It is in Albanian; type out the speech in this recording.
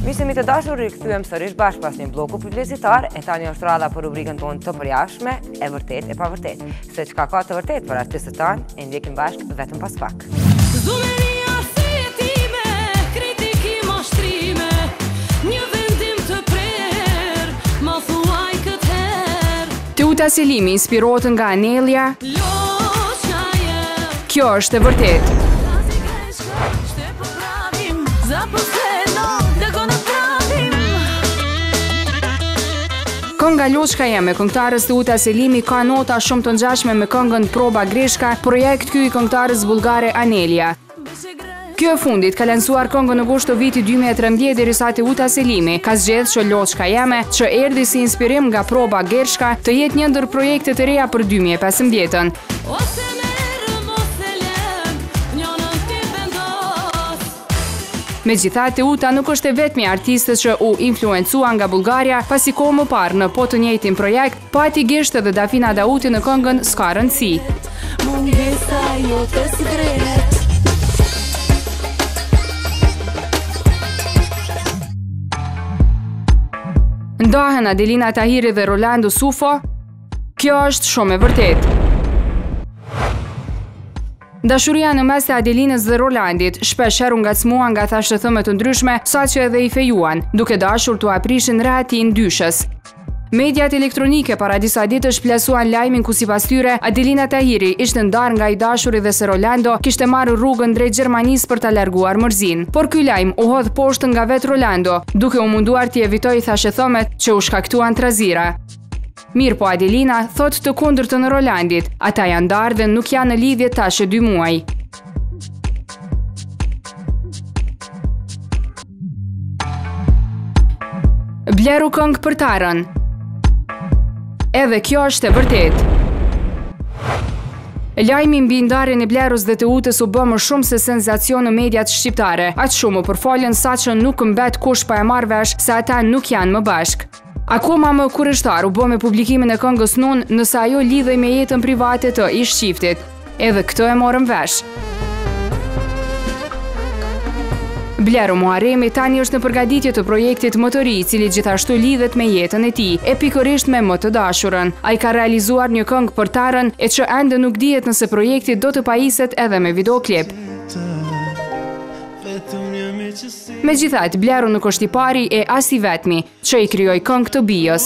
Miqtë të dashur, rikthyem sërish bashkë pas një bloku publicitar, e tani është radha për rubrikën tonë të përjashme, e vërtet e pa vërtet. Se çka ka të vërtet për artistët tanë, e ndjekim bashkë vetëm pas pak. Zumeria fetime, kritiki mashtrime, një vendim të prerë, ma thuaj këtë herë. Teuta Selimi inspirohet nga Anelia. Kjo është e vërtet. Kënga Loçka jeme, këngëtarës Teuta Selimi ka nota shumë të ngjashme me këngën Proba Greshka, projekt ky i këngëtarës bullgare Anelia. Kjo e fundit ka lansuar këngën në gusht të vitit 2013 derisa Teuta Selimi ka zgjedhur që Loçka jeme, që erdhi si inspirim nga Proba Greshka, të jetë një ndër projektet e reja për 2015-ën. Megjithatë, Teuta nuk është e vetmi artiste që u influencua nga Bullgaria, pasi kohë më parë në po të njëjtin projekt pati gisht edhe Dafina Dauti në këngën S'ka rëndësi. Ndahen Adelina Tahiri dhe Rolando Sufo. Kjo është shumë e vërtetë. Dashuria në mes të Adelinës dhe Rolandit shpesh herë u ngacmua nga thashëthëme të ndryshme, saqë edhe i fejuan, duke dashur t'u aprishin rahatin dyshës. Mediat elektronike para disa ditësh plasuan lajmin ku sipas tyre Adelina Tahiri ishte ndarë nga i dashuri dhe se Rolando kishte marrë rrugën drejt Gjermanisë për ta larguar mërzinë. Por ky lajm u hodh poshtë nga vetë Rolando, duke u munduar t'i evitojë thashëthëmet që u shkaktuan trazira. Mirë po Adelina thot të kundërtën në Rolandit, ata janë ndarë dhe nuk janë në lidhje tash e 2 muaj. Bleru këngë për Tarën. Edhe kjo është e vërtet. Lajmi mbi ndarjen e Blerus dhe Teutës u bë më shumë se senzacion në mediat shqiptare, aq shumë u përfolën saqë nuk mbet kush pa e marrë vesh se ata nuk janë më bashkë. Akoma më kurreshtar u bë me publikimin e këngës Nun, nëse ajo lidhej me jetën private të ish çiftit. Edhe këtë e morëm vesh. Bleru Muharremi tani është në përgatitje të projektit më të ri, i cili gjithashtu lidhet me jetën e tij, e pikërisht me më të dashurën. Ai ka realizuar një këngë për Tarën, e që ende nuk dihet nëse projekti do të pajiset edhe me videoklip. Megjithatë, Bleru nuk është i pari e as i vetmi që i krijoi këngë të bijës.